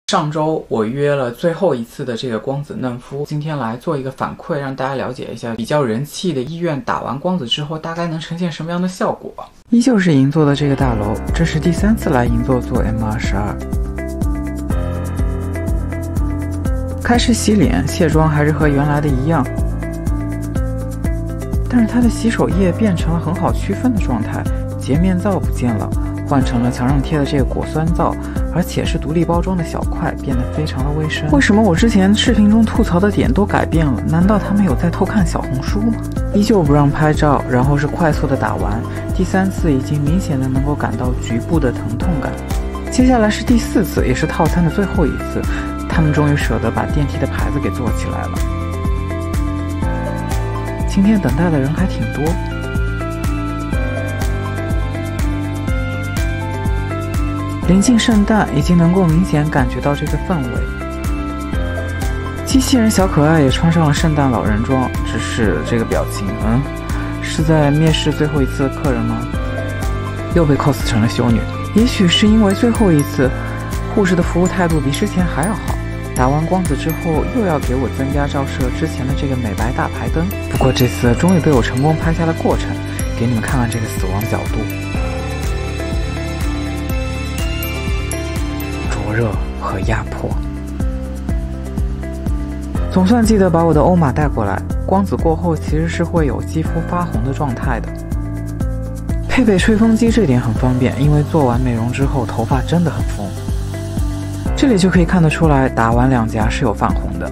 上周我约了最后一次的这个光子嫩肤，今天来做一个反馈，让大家了解一下比较人气的医院打完光子之后大概能呈现什么样的效果。依旧是银座的这个大楼，这是第3次来银座做 M22。开始洗脸卸妆还是和原来的一样，但是它的洗手液变成了很好区分的状态，洁面皂不见了，换成了墙上贴的这个果酸皂，而且是独立包装的小块，变得非常的卫生。为什么我之前视频中吐槽的点都改变了？难道他们有在偷看小红书吗？依旧不让拍照，然后是快速的打完。第3次已经明显的能够感到局部的疼痛感。接下来是第4次，也是套餐的最后一次，他们终于舍得把电梯的牌子给做起来了。今天等待的人还挺多。临近圣诞，已经能够明显感觉到这个氛围。机器人小可爱也穿上了圣诞老人装，只是这个表情，是在面试最后一次的客人吗？又被 cos 成了修女。也许是因为最后一次，护士的服务态度比之前还要好。打完光子之后，又要给我增加照射之前的这个美白大排灯。不过这次终于被我成功拍下了过程，给你们看看这个死亡角度。灼热和压迫。总算记得把我的欧玛带过来，光子过后其实是会有肌肤发红的状态的。配备吹风机这点很方便，因为做完美容之后头发真的很丰。这里就可以看得出来，打完两颊是有泛红的。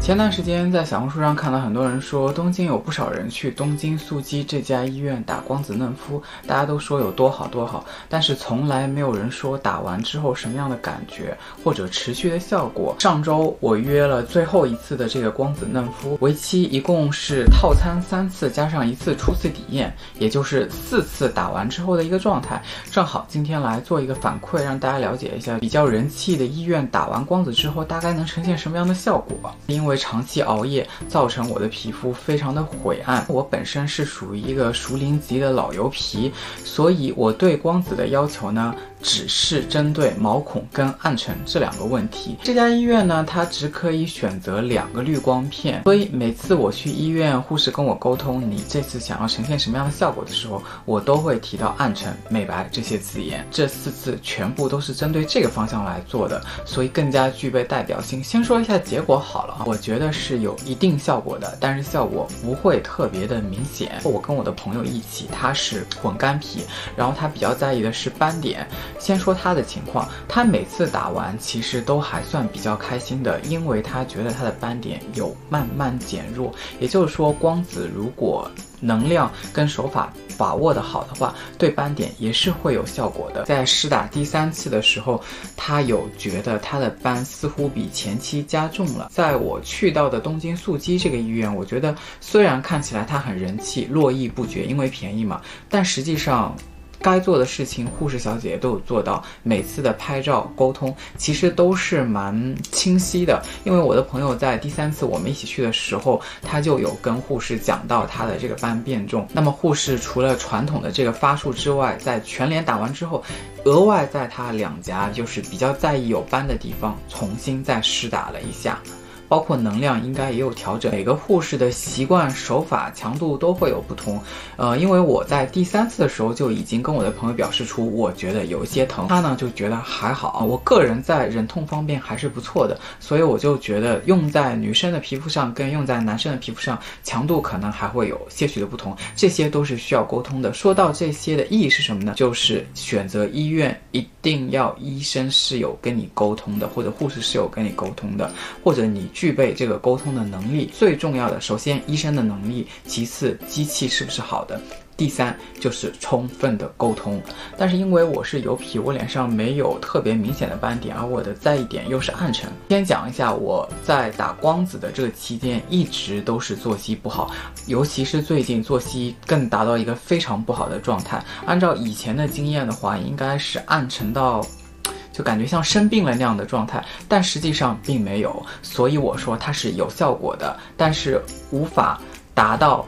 前段时间在小红书上看到很多人说，东京有不少人去东京速姬这家医院打光子嫩肤，大家都说有多好多好，但是从来没有人说打完之后什么样的感觉或者持续的效果。上周我约了最后一次的这个光子嫩肤，为期一共是套餐3次加上1次初次体验，也就是4次打完之后的一个状态。正好今天来做一个反馈，让大家了解一下比较人气的医院打完光子之后大概能呈现什么样的效果。因为长期熬夜造成我的皮肤非常的晦暗，我本身是属于一个熟龄级的老油皮，所以我对光子的要求呢，只是针对毛孔跟暗沉这2个问题。这家医院呢，它只可以选择2个滤光片，所以每次我去医院，护士跟我沟通你这次想要呈现什么样的效果的时候，我都会提到暗沉、美白这些字眼。这4次全部都是针对这个方向来做的，所以更加具备代表性。先说一下结果好了，我觉得是有一定效果的，但是效果不会特别的明显。我跟我的朋友一起，他是混干皮，然后他比较在意的是斑点。先说他的情况，他每次打完其实都还算比较开心的，因为他觉得他的斑点有慢慢减弱，也就是说光子如果能量跟手法把握的好的话，对斑点也是会有效果的。在施打第3次的时候，他有觉得他的斑似乎比前期加重了。在我去到的东京速姬这个医院，我觉得虽然看起来它很人气，络绎不绝，因为便宜嘛，但实际上该做的事情护士小姐都有做到，每次的拍照沟通其实都是蛮清晰的。因为我的朋友在第3次我们一起去的时候，他就有跟护士讲到他的这个斑变重，那么护士除了传统的这个发术之外，在全脸打完之后，额外在他2颊就是比较在意有斑的地方重新再施打了一下，包括能量应该也有调整。每个护士的习惯、手法、强度都会有不同。因为我在第3次的时候就已经跟我的朋友表示出，我觉得有一些疼，他呢就觉得还好。我个人在忍痛方面还是不错的，所以我就觉得用在女生的皮肤上跟用在男生的皮肤上强度可能还会有些许的不同，这些都是需要沟通的。说到这些的意义是什么呢？就是选择医院一定要医生是有跟你沟通的，或者护士是有跟你沟通的，或者你具备这个沟通的能力。最重要的，首先医生的能力，其次机器是不是好的，第3就是充分的沟通。但是因为我是油皮，我脸上没有特别明显的斑点，而我的在意点又是暗沉。先讲一下我在打光子的这个期间一直都是作息不好，尤其是最近作息更达到一个非常不好的状态。按照以前的经验的话，应该是暗沉到就感觉像生病了那样的状态，但实际上并没有，所以我说它是有效果的，但是无法达到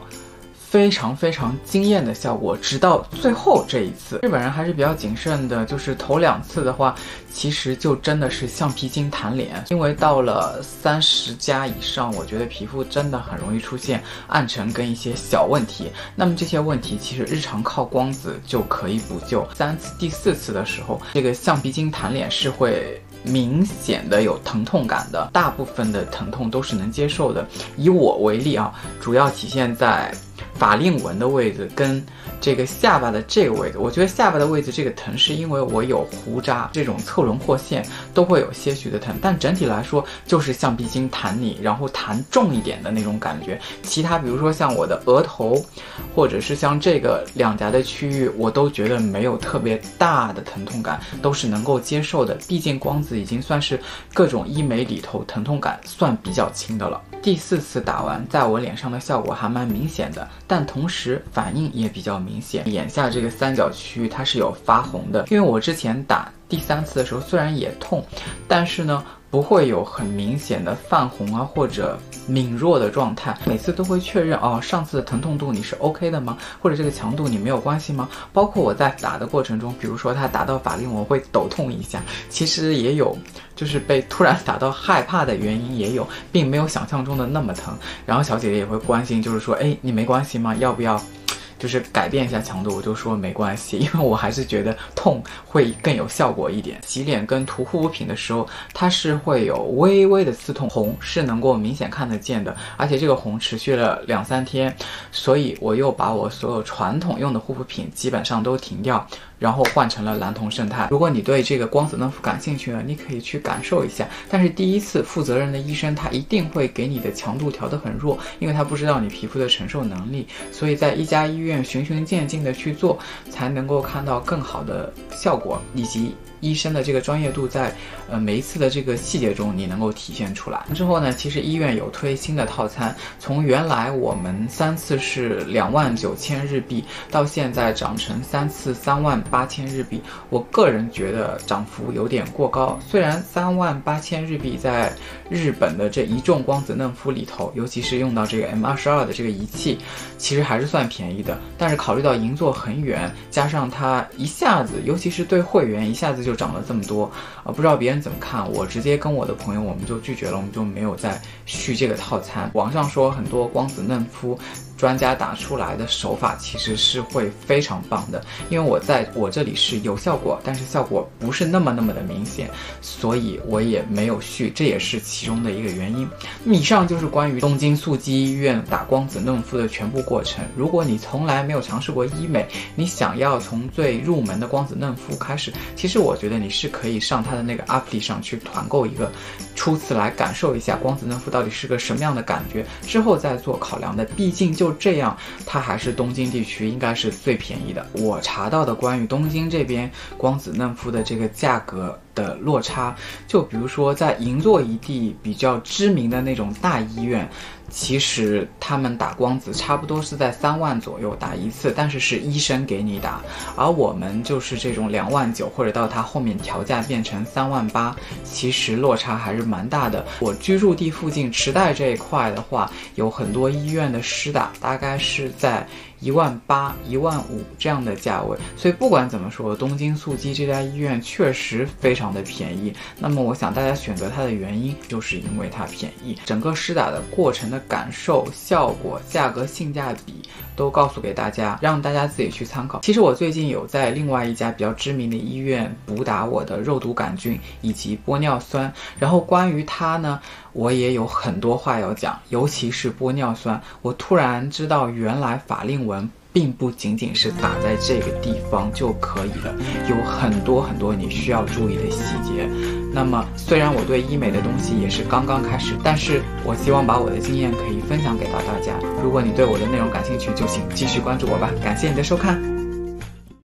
非常惊艳的效果，直到最后这一次。日本人还是比较谨慎的，就是头2次的话，其实就真的是橡皮筋弹脸，因为到了30+以上，我觉得皮肤真的很容易出现暗沉跟一些小问题。那么这些问题其实日常靠光子就可以补救。3次、第4次的时候，这个橡皮筋弹脸是会明显的有疼痛感的，大部分的疼痛都是能接受的。以我为例啊，主要体现在法令纹的位置跟这个下巴的这个位置。我觉得下巴的位置这个疼是因为我有胡渣，这种侧轮廓线都会有些许的疼，但整体来说就是橡皮筋弹你，然后弹重一点的那种感觉。其他比如说像我的额头，或者是像这个两颊的区域，我都觉得没有特别大的疼痛感，都是能够接受的。毕竟光子已经算是各种医美里头疼痛感算比较轻的了。第4次打完，在我脸上的效果还蛮明显的，但同时反应也比较明显。眼下这个三角区域它是有发红的，因为我之前打第3次的时候虽然也痛，但是呢不会有很明显的泛红啊或者敏弱的状态，每次都会确认哦，上次的疼痛度你是 OK 的吗？或者这个强度你没有关系吗？包括我在打的过程中，比如说它打到法令纹会抖痛一下，其实也有就是被突然打到害怕的原因也有，并没有想象中的那么疼。然后小姐姐也会关心，就是说，哎，你没关系吗？要不要就是改变一下强度？我就说没关系，因为我还是觉得痛会更有效果一点。洗脸跟涂护肤品的时候，它是会有微微的刺痛，红是能够明显看得见的，而且这个红持续了2-3天，所以我又把我所有传统用的护肤品基本上都停掉，然后换成了蓝铜胜肽。如果你对这个光子嫩肤感兴趣呢，你可以去感受一下。但是第1次负责任的医生他一定会给你的强度调得很弱，因为他不知道你皮肤的承受能力，所以在一家医院循序渐进的去做，才能够看到更好的效果，以及医生的这个专业度在每一次的这个细节中你能够体现出来。之后呢，其实医院有推新的套餐，从原来我们3次是29000日币，到现在涨成3次38000日币。我个人觉得涨幅有点过高，虽然38000日币在日本的这一众光子嫩肤里头，尤其是用到这个 M22的这个仪器，其实还是算便宜的。但是考虑到银座很远，加上它一下子，尤其是对会员一下子就涨了这么多，不知道别人怎么看，我直接跟我的朋友我们就拒绝了，我们就没有再续这个套餐。网上说很多光子嫩肤专家打出来的手法其实是会非常棒的，因为我在我这里是有效果，但是效果不是那么的明显，所以我也没有续，这也是其中的一个原因。以上就是关于东京速基医院打光子嫩肤的全部过程。如果你从来没有尝试过医美，你想要从最入门的光子嫩肤开始，其实我觉得你是可以上它的那个 App 上去团购一个初次来感受一下光子嫩肤到底是个什么样的感觉，之后再做考量的。毕竟就这样，它还是东京地区应该是最便宜的。我查到的关于东京这边光子嫩肤的这个价格的落差，就比如说在银座一地比较知名的那种大医院，其实他们打光子差不多是在3万左右打一次，但是是医生给你打，而我们就是这种2万9，或者到他后面调价变成3万8，其实落差还是蛮大的。我居住地附近池袋这一块的话，有很多医院的施打大概是在1万8、1万5这样的价位，所以不管怎么说，东京速基这家医院确实非常的便宜。那么我想大家选择它的原因就是因为它便宜，整个施打的过程的感受、效果、价格、性价比都告诉给大家，让大家自己去参考。其实我最近有在另外一家比较知名的医院补打我的肉毒杆菌以及玻尿酸，然后关于它呢，我也有很多话要讲，尤其是玻尿酸，我突然知道原来法令纹并不仅仅是打在这个地方就可以了，有很多你需要注意的细节。那么虽然我对医美的东西也是刚刚开始，但是我希望把我的经验可以分享给到大家。如果你对我的内容感兴趣，就请继续关注我吧。感谢你的收看。